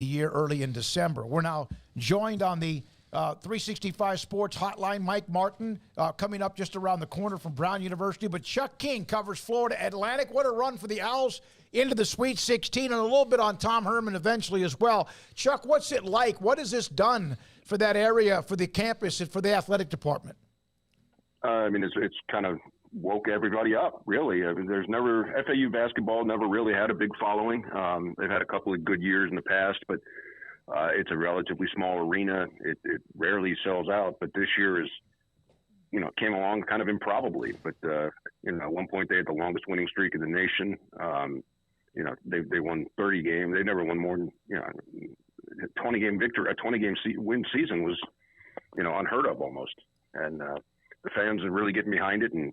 year early in December. We're now joined on the 365 Sports Hotline. Mike Martin coming up just around the corner from Brown University. But Chuck King covers Florida Atlantic. What a run for the Owls into the Sweet 16, and a little bit on Tom Herman eventually as well. Chuck, what's it like? What has this done for that area, for the campus, and for the athletic department? It's kind of woke everybody up, really. FAU basketball never really had a big following. They've had a couple of good years in the past, but it's a relatively small arena. It rarely sells out, but this year came along kind of improbably. But, at one point they had the longest winning streak in the nation. They won 30 games. They never won more than, a 20-game victory. A 20-game win season was, unheard of almost. And the fans are really getting behind it. And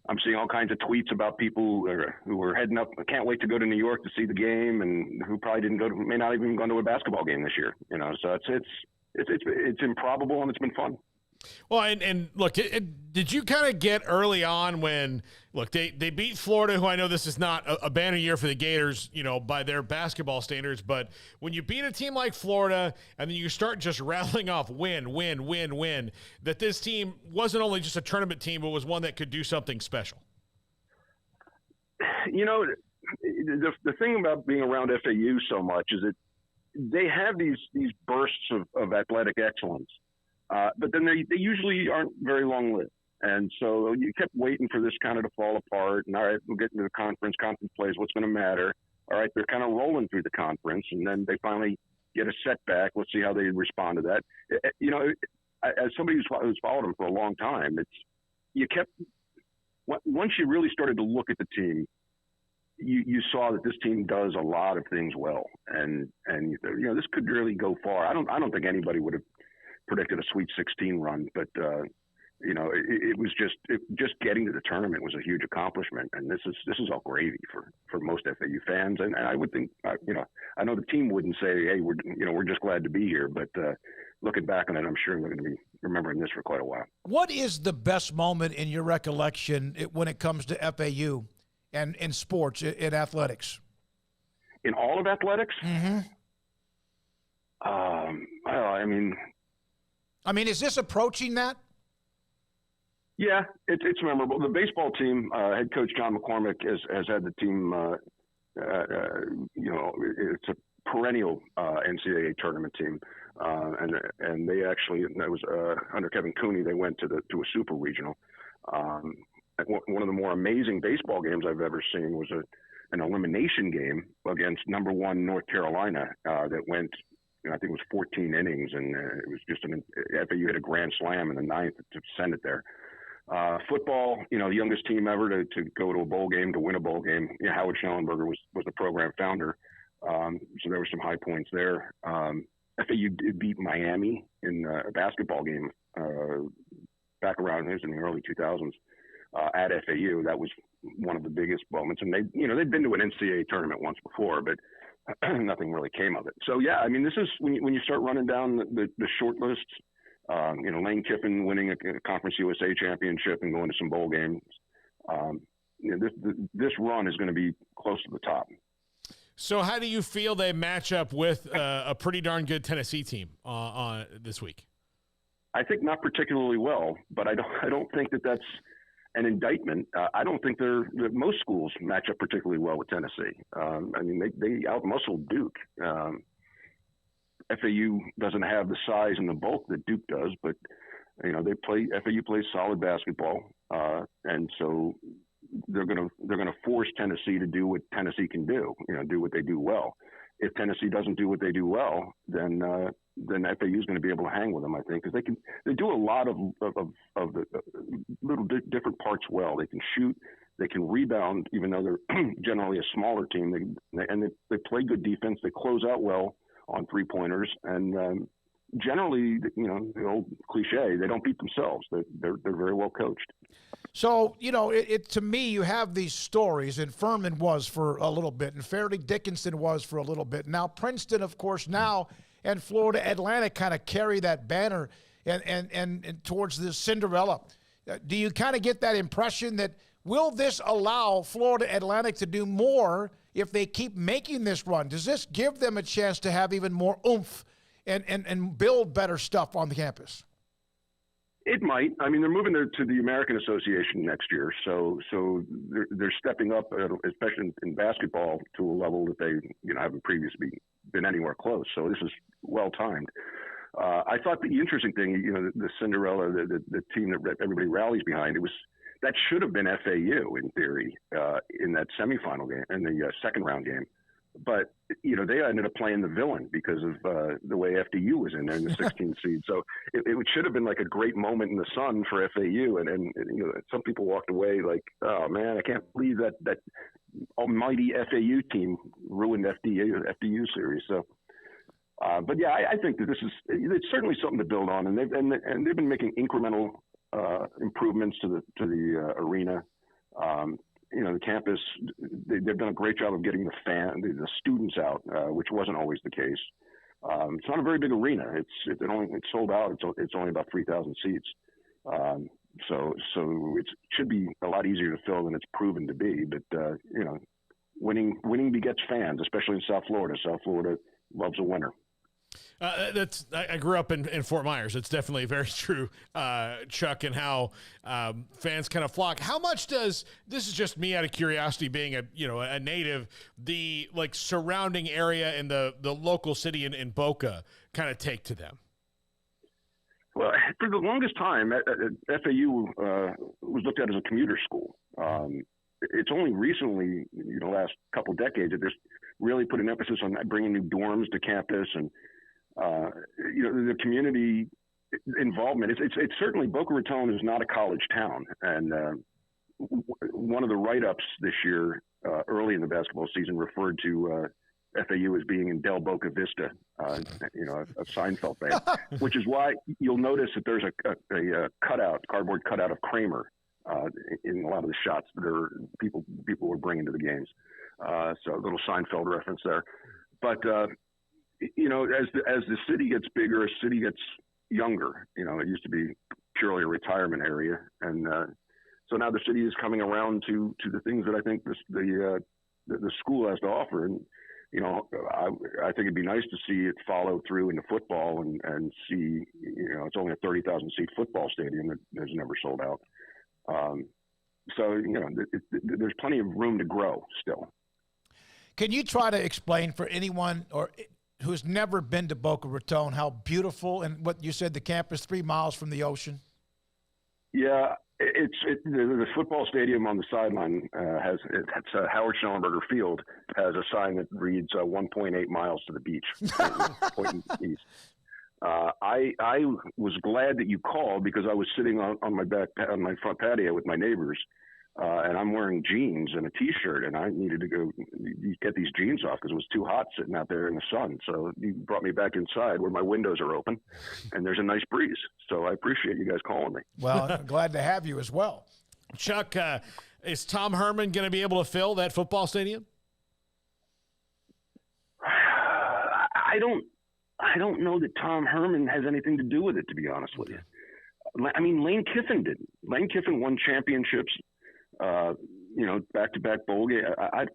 I'm seeing all kinds of tweets about people who are heading up. I can't wait to go to New York to see the game, and who probably may not even gone to a basketball game this year. So it's improbable, and it's been fun. Well, and look, did you kind of get early on when, look, they beat Florida, who I know this is not a banner year for the Gators, by their basketball standards, but when you beat a team like Florida and then you start just rattling off win, that this team wasn't only just a tournament team, but was one that could do something special? The thing about being around FAU so much is that they have these bursts of athletic excellence. But then they usually aren't very long-lived. And so you kept waiting for this kind of to fall apart. And, all right, we'll get into the conference plays. What's going to matter? All right, they're kind of rolling through the conference, and then they finally get a setback. Let's see how they respond to that. As somebody who's followed them for a long time, once you really started to look at the team, you saw that this team does a lot of things well. And this could really go far. I don't think anybody would have predicted a Sweet 16 run, but it was just getting to the tournament was a huge accomplishment, and this is all gravy for most FAU fans. And I would think, I know the team wouldn't say, hey, we're just glad to be here, but looking back on it, I'm sure we're going to be remembering this for quite a while. What is the best moment in your recollection when it comes to FAU and in sports, in athletics? In all of athletics? Mm-hmm. Is this approaching that? Yeah, it's memorable. The baseball team, head coach John McCormick has had the team, it's a perennial NCAA tournament team. And they actually, that was under Kevin Cooney, they went to a super regional. One of the more amazing baseball games I've ever seen was an elimination game against number 1 North Carolina that went, I think it was 14 innings, and it was just FAU hit a grand slam in the 9th to send it there. Football, the youngest team ever to go to a bowl game, to win a bowl game. Howard Schnellenberger was the program founder, so there were some high points there. FAU did beat Miami in a basketball game back around, it was in the early 2000s at FAU. That was one of the biggest moments, and they'd been to an NCAA tournament once before, but nothing really came of it. So yeah, this is when you start running down the short lists. Lane Kiffin winning a Conference USA championship and going to some bowl games. This run is going to be close to the top. So how do you feel they match up with a pretty darn good Tennessee team on this week? I think not particularly well, but I don't think that's an indictment. I don't think that most schools match up particularly well with Tennessee. They outmuscled Duke. FAU doesn't have the size and the bulk that Duke does, but FAU plays solid basketball, and so they're gonna force Tennessee to do what Tennessee can do. Do what they do well. If Tennessee doesn't do what they do well, then FAU is going to be able to hang with them, I think, because they do a lot of the little different parts well. They can shoot, they can rebound, even though they're generally a smaller team. They play good defense. They close out well on 3-pointers, and generally, the old cliche, they don't beat themselves. They're very well coached. So, to me, you have these stories, and Furman was for a little bit, and Fairleigh Dickinson was for a little bit. Now, Princeton, of course, now, and Florida Atlantic kind of carry that banner and towards the Cinderella. Do you kind of get that impression that will this allow Florida Atlantic to do more if they keep making this run? Does this give them a chance to have even more oomph and build better stuff on the campus? It might. I mean, they're moving to the American Association next year, so they're stepping up, especially in basketball, to a level that they haven't previously been anywhere close. So this is well timed. I thought the interesting thing, the Cinderella, the team that everybody rallies behind, that should have been FAU in theory in that semifinal game, in the second round game. But, they ended up playing the villain because of the way FDU was in there in the 16th seed. So it should have been like a great moment in the sun for FAU. And some people walked away like, oh, man, I can't believe that almighty FAU team ruined FDU series. So, but, yeah, I think that it's certainly something to build on. And they've been making incremental improvements to the arena. The campus, they've done a great job of getting the students out, which wasn't always the case. It's not a very big arena. It's sold out. It's only about 3,000 seats. So it should be a lot easier to fill than it's proven to be. But winning begets fans, especially in South Florida. South Florida loves a winner. I grew up in Fort Myers. It's definitely very true, Chuck, and how fans kind of flock. How much does, this is just me out of curiosity, being a native, the surrounding area and the local city in Boca kind of take to them? Well, for the longest time, FAU was looked at as a commuter school. It's only recently, last couple decades, that there's really put an emphasis on bringing new dorms to campus and the community involvement. It's certainly, Boca Raton is not a college town. And one of the write-ups this year, early in the basketball season, referred to FAU as being in Del Boca Vista, a Seinfeld thing, which is why you'll notice that there's a cardboard cutout of Kramer in a lot of the shots that people were bringing to the games. So a little Seinfeld reference there. But as the city gets bigger, a city gets younger. It used to be purely a retirement area, and so now the city is coming around to the things that I think the school has to offer. And I think it'd be nice to see it follow through into football and see it's only a 30,000 seat football stadium that has never sold out. So there's plenty of room to grow still. Can you try to explain for anyone who's never been to Boca Raton how beautiful, and what you said, the campus 3 miles from the ocean? Yeah, the football stadium on the sideline it's Howard Schnellenberger Field, has a sign that reads 1.8 miles to the beach, pointing east. I was glad that you called, because I was sitting on my front patio with my neighbors. And I'm wearing jeans and a T-shirt, and I needed to go get these jeans off because it was too hot sitting out there in the sun. So you brought me back inside where my windows are open, and there's a nice breeze. So I appreciate you guys calling me. Well, I'm glad to have you as well. Chuck, is Tom Herman going to be able to fill that football stadium? I don't know that Tom Herman has anything to do with it, to be honest with you. I mean, Lane Kiffin didn't. Lane Kiffin won championships. Back-to-back bowl game.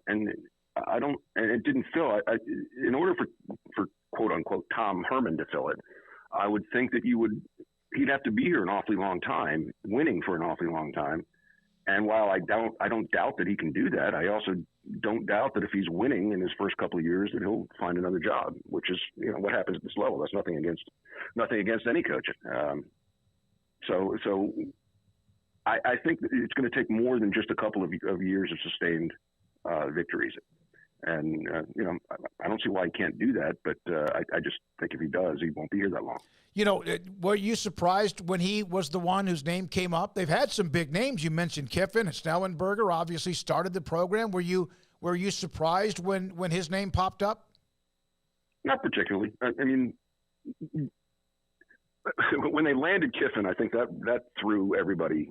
And it didn't fill. In order for quote unquote Tom Herman to fill it, I would think that he'd have to be here an awfully long time, winning for an awfully long time. And while I don't doubt that he can do that, I also don't doubt that if he's winning in his first couple of years, that he'll find another job, which is what happens at this level. That's nothing against any coach. So I think that it's going to take more than just a couple of years of sustained victories. And, I don't see why he can't do that, but I just think if he does, he won't be here that long. Were you surprised when he was the one whose name came up? They've had some big names. You mentioned Kiffin and Schnellenberger obviously started the program. Were you surprised when his name popped up? Not particularly. I mean, when they landed Kiffin, I think that threw everybody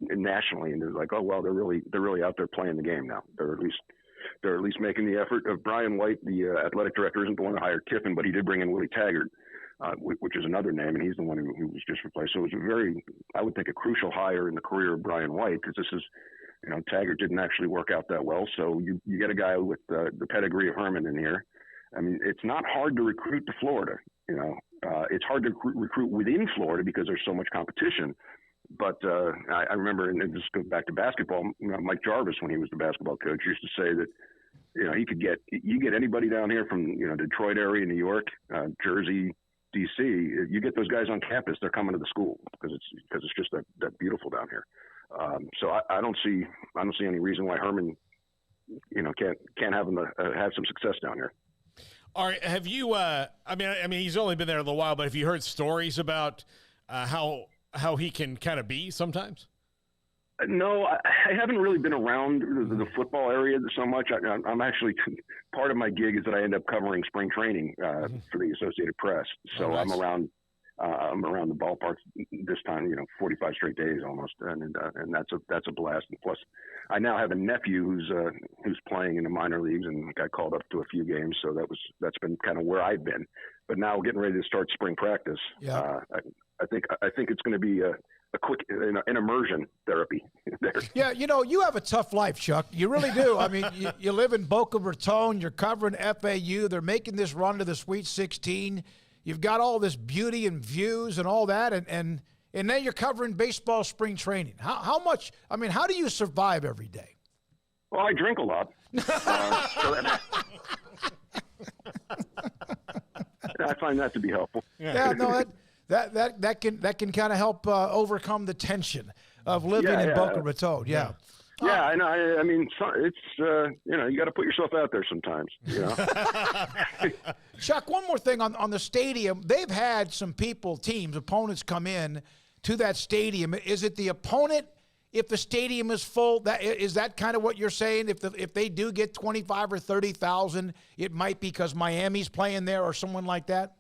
nationally into like, oh well, they're really out there playing the game now. They're at least making the effort. Brian White, the athletic director, isn't the one who hired Kiffin, but he did bring in Willie Taggart, which is another name, and he's the one who was just replaced. So it was I would think, a crucial hire in the career of Brian White, because this is, Taggart didn't actually work out that well. So you get a guy with the pedigree of Herman in here. I mean, it's not hard to recruit to Florida. It's hard to recruit within Florida because there's so much competition. But I remember, and this goes back to basketball, Mike Jarvis, when he was the basketball coach, used to say that, you get anybody down here from, Detroit area, New York, Jersey, DC, you get those guys on campus, they're coming to the school because it's just that beautiful down here. So I don't see any reason why Herman, can't have him have some success down here. All right. Have you, I mean, he's only been there a little while, but have you heard stories about how he can kind of be sometimes? No, I haven't really been around the football area so much. I'm actually, part of my gig is that I end up covering spring training for the Associated Press. So nice. I'm around the ballpark this time, 45 straight days almost, and that's a blast. And plus, I now have a nephew who's playing in the minor leagues and got called up to a few games. So that's been kind of where I've been. But now getting ready to start spring practice, yeah. I think it's going to be a quick an immersion therapy there. Yeah, you have a tough life, Chuck. You really do. I mean, you live in Boca Raton. You're covering FAU. They're making this run to the Sweet 16. You've got all this beauty and views and all that, and then you're covering baseball spring training. How much? I mean, how do you survive every day? Well, I drink a lot. I find that to be helpful. Yeah, no, that can kind of help overcome the tension of living in Boca Raton. Yeah. Yeah, I mean, it's you got to put yourself out there sometimes. Chuck, one more thing on the stadium. They've had some opponents come in to that stadium. Is it the opponent? If the stadium is full, is that kind of what you're saying? If they do get 25 or 30,000, it might be because Miami's playing there or someone like that.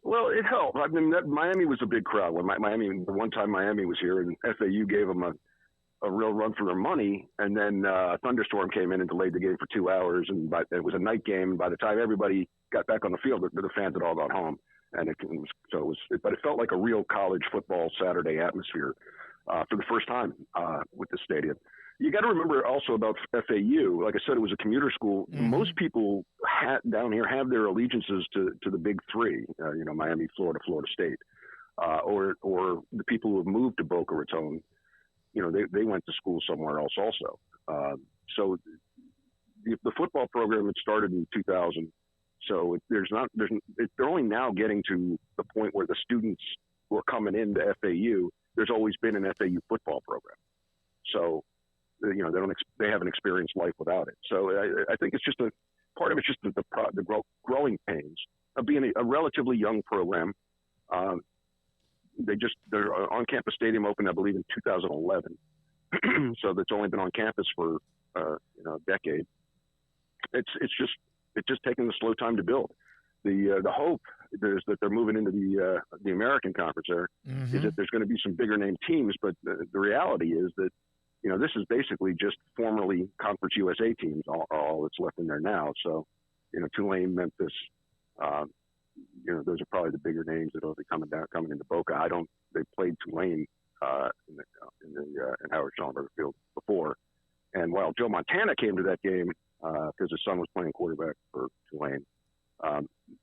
Well, it helped. I mean, Miami was a big crowd when the one time Miami was here, and FAU gave them a real run for their money, and then a thunderstorm came in and delayed the game for 2 hours, and it was a night game. And by the time everybody got back on the field, the fans had all gone home, but it felt like a real college football Saturday atmosphere for the first time with the stadium. You got to remember also about FAU. Like I said, it was a commuter school. Mm-hmm. Most people down here have their allegiances to the big three. Miami, Florida, Florida State, or the people who have moved to Boca Raton. They went to school somewhere else also. So the football program had started in 2000. So they're only now getting to the point where the students who are coming into FAU, there's always been an FAU football program. So, they haven't experienced life without it. So I think it's just part of it's just the growing pains of being a relatively young program. Their on-campus stadium opened, I believe, in 2011. So that's only been on campus for a decade. It's just taking the slow time to build. The hope is that they're moving into the American Conference there. Mm-hmm. Is that there's going to be some bigger name teams, but the reality is that this is basically just formerly Conference USA teams, all that's left in there now. So Tulane, Memphis. Those are probably the bigger names that will be coming into Boca. They played Tulane in Howard Schellenberger Field before, and while Joe Montana came to that game because his son was playing quarterback for Tulane,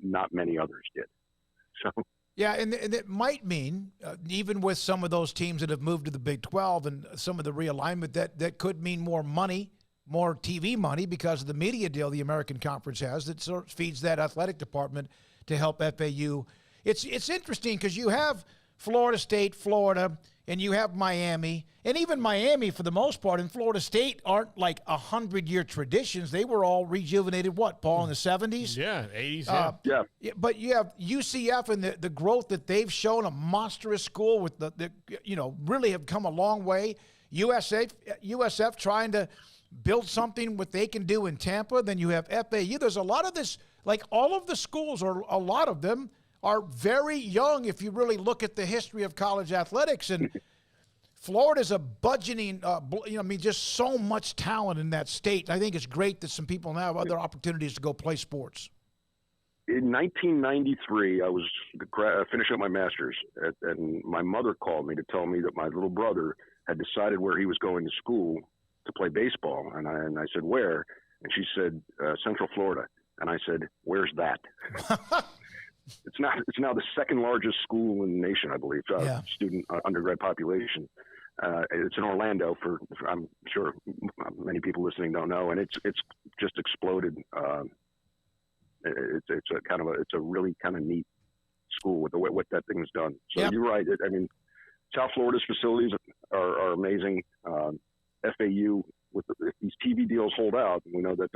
not many others did. So yeah, and it might mean even with some of those teams that have moved to the Big 12 and some of the realignment that could mean more money. More TV money because of the media deal the American Conference has that sort of feeds that athletic department to help FAU. It's interesting because you have Florida State, Florida, and you have Miami. And even Miami, for the most part, and Florida State aren't like 100-year traditions. They were all rejuvenated, Paul, in the 70s? Yeah, 80s, yeah. But you have UCF and the growth that they've shown, a monstrous school with really have come a long way. USF trying to build something what they can do in Tampa. Then you have FAU. There's a lot of this, like all of the schools, or a lot of them, are very young if you really look at the history of college athletics. And Florida's a budgeting, just so much talent in that state. I think it's great that some people now have other opportunities to go play sports. In 1993, I was finishing up my master's, and my mother called me to tell me that my little brother had decided where he was going to school to play baseball. And I said, where? And she said, Central Florida. And I said, where's that? It's now the second largest school in the nation, I believe, student undergrad population. It's in Orlando. I'm sure many people listening don't know, and it's just exploded. It's a really kind of neat school with what that thing's done. So You're right. I mean, South Florida's facilities are amazing. FAU, if these TV deals hold out, we know that's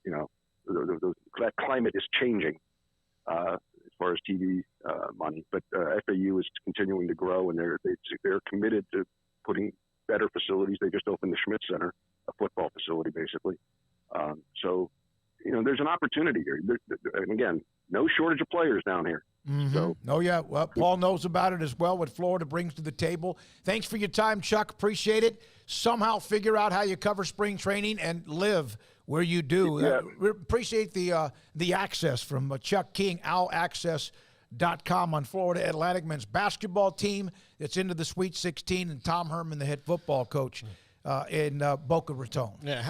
that climate is changing. As far as TV money, but FAU is continuing to grow, and they're committed to putting better facilities. They just opened the Schmidt Center, a football facility, basically. So, there's an opportunity here. And again, no shortage of players down here. Mm-hmm. So, well, Paul knows about it as well, what Florida brings to the table. Thanks for your time, Chuck. Appreciate it. Somehow figure out how you cover spring training and live where you do. Yeah. We appreciate the access from Chuck King, owlaccess.com on Florida Atlantic men's basketball team that's into the Sweet 16, and Tom Herman, the head football coach in Boca Raton. Yeah,